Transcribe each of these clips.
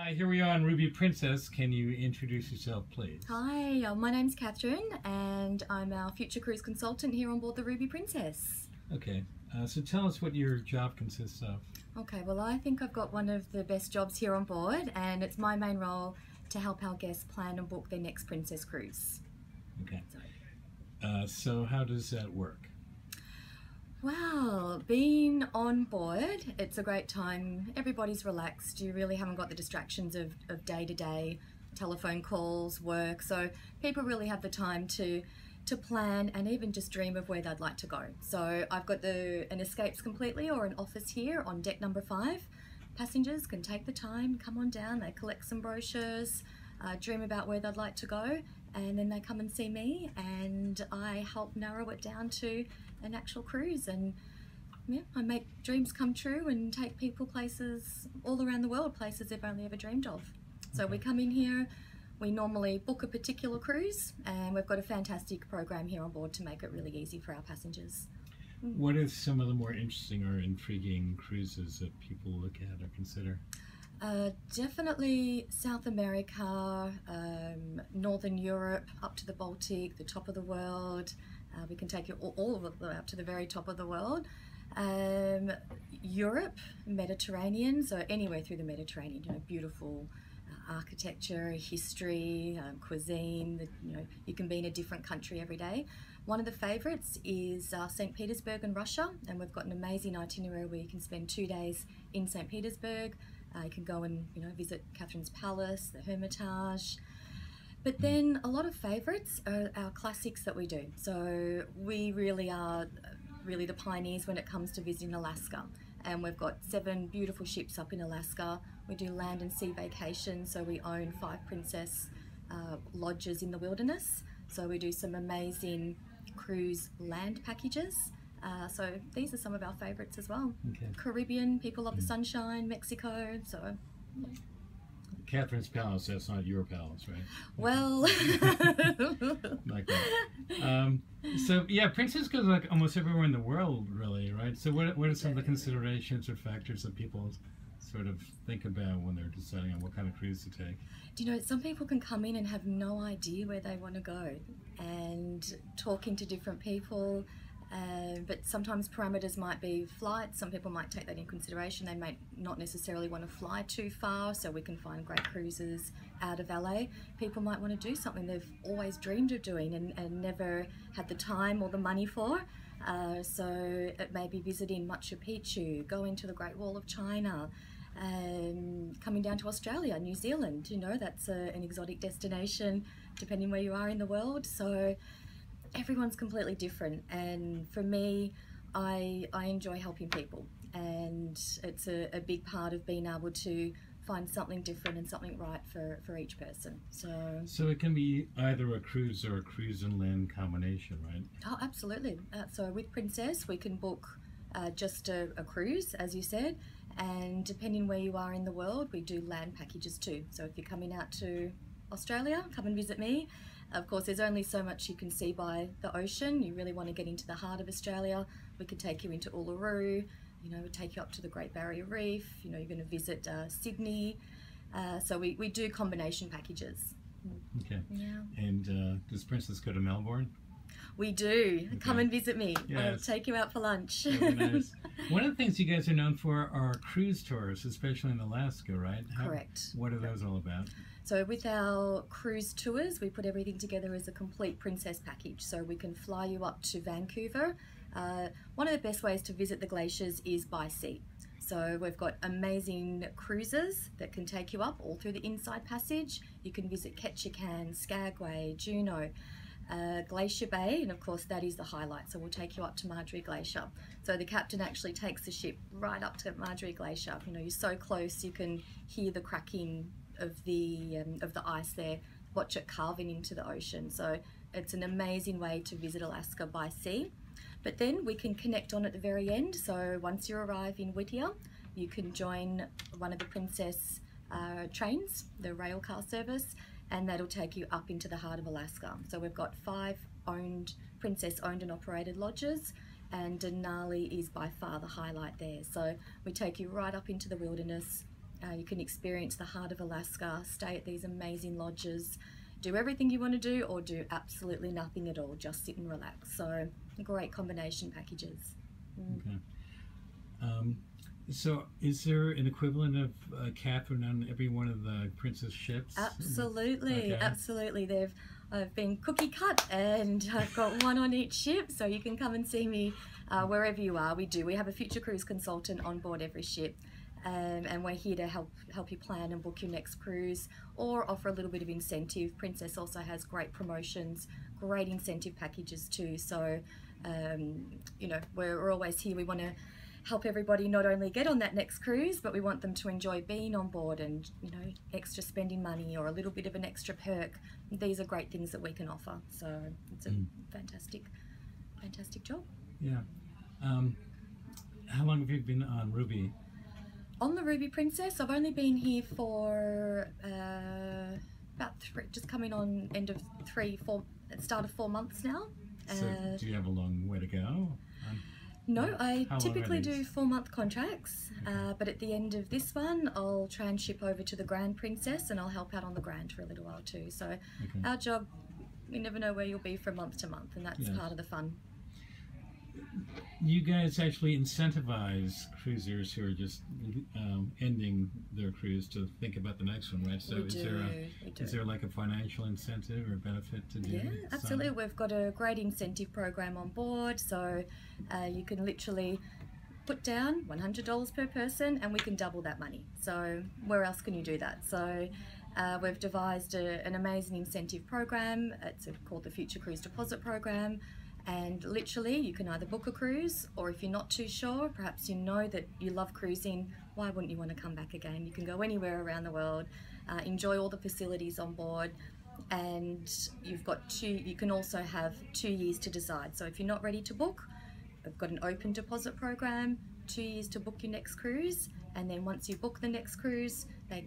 Here we are on Ruby Princess. Can you introduce yourself, please? Hi, my name's Catherine and I'm our future cruise consultant here on board the Ruby Princess. Okay, so tell us what your job consists of. Okay, well I think I've got one of the best jobs here on board, and it's my main role to help our guests plan and book their next Princess cruise. Okay, so how does that work? Well, being on board, it's a great time. Everybody's relaxed. You really haven't got the distractions of day-to-day telephone calls, work. So people really have the time to plan and even just dream of where they'd like to go. So I've got an escapes completely or an office here on deck number 5. Passengers can take the time, come on down, they collect some brochures, dream about where they'd like to go, and then they come and see me and I help narrow it down to an actual cruise. And yeah, I make dreams come true and take people places all around the world, places they've only ever dreamed of. So we come in here, we normally book a particular cruise, and we've got a fantastic program here on board to make it really easy for our passengers. What are some of the more interesting or intriguing cruises that people look at or consider? Definitely South America, Northern Europe, up to the Baltic, the top of the world. We can take you all of them up to the very top of the world. Europe, Mediterranean, so anywhere through the Mediterranean, beautiful architecture, history, cuisine. You can be in a different country every day. One of the favourites is St. Petersburg in Russia, and we've got an amazing itinerary where you can spend 2 days in St. Petersburg. You can go and visit Catherine's Palace, the Hermitage. But then a lot of favourites are our classics that we do. So we really are the pioneers when it comes to visiting Alaska. And we've got 7 beautiful ships up in Alaska. We do land and sea vacations, so we own 5 Princess lodges in the wilderness. So we do some amazing cruise land packages. So these are some of our favourites as well. Okay. Caribbean, people love the sunshine, Mexico, so... Yeah. Catherine's Palace, that's not your palace, right? Well... Like that. So yeah, Princess goes like almost everywhere in the world, really, right? So what are some of the considerations or factors that people sort of think about when they're deciding on what kind of cruise to take? Do you know, some people can come in and have no idea where they want to go, and talking to different people, but sometimes parameters might be flights. Some people might take that in consideration. They may not necessarily want to fly too far, so we can find great cruises out of LA. People might want to do something they've always dreamed of doing and never had the time or the money for. So it may be visiting Machu Picchu, going to the Great Wall of China, coming down to Australia, New Zealand. That's an exotic destination depending where you are in the world. So everyone's completely different, and for me, I enjoy helping people, and it's a big part of being able to find something different and something right for each person. So it can be either a cruise or a cruise and land combination, right? Oh, absolutely. So with Princess, we can book just a cruise, as you said, and depending where you are in the world, we do land packages too. So if you're coming out to Australia, come and visit me. Of course, there's only so much you can see by the ocean. You really want to get into the heart of Australia. We could take you into Uluru, we take you up to the Great Barrier Reef, you're going to visit Sydney. So we do combination packages. Okay. Yeah. And does Princess go to Melbourne? We do. Okay. Come and visit me. Yes. I'll take you out for lunch. Nice. One of the things you guys are known for are cruise tours, especially in Alaska, right? Correct. What are those all about? So with our cruise tours, we put everything together as a complete Princess package. So we can fly you up to Vancouver. One of the best ways to visit the glaciers is by sea. So we've got amazing cruises that can take you up all through the Inside Passage. You can visit Ketchikan, Skagway, Juneau, Glacier Bay, and of course that is the highlight. So we'll take you up to Marjorie Glacier. So the captain actually takes the ship right up to Marjorie Glacier. You're so close, you can hear the cracking of the ice there, watch it carving into the ocean. So it's an amazing way to visit Alaska by sea. But then we can connect on at the very end. So once you arrive in Whittier, you can join one of the Princess trains, the rail car service, and that'll take you up into the heart of Alaska. So we've got 5 Princess owned and operated lodges, and Denali is by far the highlight there. So we take you right up into the wilderness, You can experience the heart of Alaska, stay at these amazing lodges, do everything you want to do, or do absolutely nothing at all, just sit and relax. So great combination packages. Okay. So is there an equivalent of Catherine on every one of the Princess ships? Absolutely, Okay. absolutely. I've been cookie cut, and I've got one on each ship, so you can come and see me wherever you are. We have a future cruise consultant on board every ship, and we're here to help you plan and book your next cruise, or offer a little bit of incentive. Princess also has great promotions, great incentive packages too. So you know, we're always here. We want to help everybody not only get on that next cruise, but we want them to enjoy being on board, and, you know, extra spending money or a little bit of an extra perk. These are great things that we can offer. So it's a fantastic job. Yeah. How long have you been on Ruby? On the Ruby Princess, I've only been here for about just coming on end of start of 4 months now. So do you have a long way to go? No, I typically do 4-month contracts, Okay. but at the end of this one, I'll tranship over to the Grand Princess, and I'll help out on the Grand for a little while too. So Okay. our job, you never know where you'll be from month to month, and that's Yes. part of the fun. You guys actually incentivize cruisers who are just ending their cruise to think about the next one, right? So We do. is there like a financial incentive or benefit to do? Yeah, absolutely. some? We've got a great incentive program on board, so you can literally put down $100 per person, and we can double that money. So where else can you do that? So we've devised an amazing incentive program. It's called the Future Cruise Deposit Program. And literally, you can either book a cruise, or if you're not too sure, perhaps you know that you love cruising, why wouldn't you want to come back again? You can go anywhere around the world, enjoy all the facilities on board, and you can also have 2 years to decide. So if you're not ready to book, we've got an open deposit program, 2 years to book your next cruise, and then once you book the next cruise,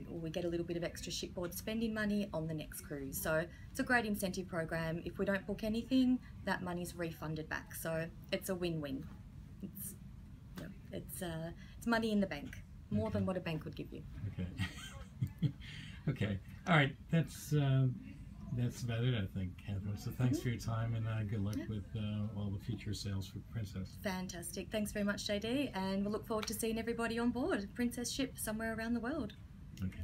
we get a little bit of extra shipboard spending money on the next cruise. So it's a great incentive program. If we don't book anything, that money's refunded back. So it's a win-win. It's money in the bank, more than what a bank would give you. Okay. Okay. All right. That's about it, I think, Catherine. So thanks for your time, and good luck with all the future sales for Princess. Fantastic. Thanks very much, JD, and we'll look forward to seeing everybody on board Princess ship somewhere around the world. Okay.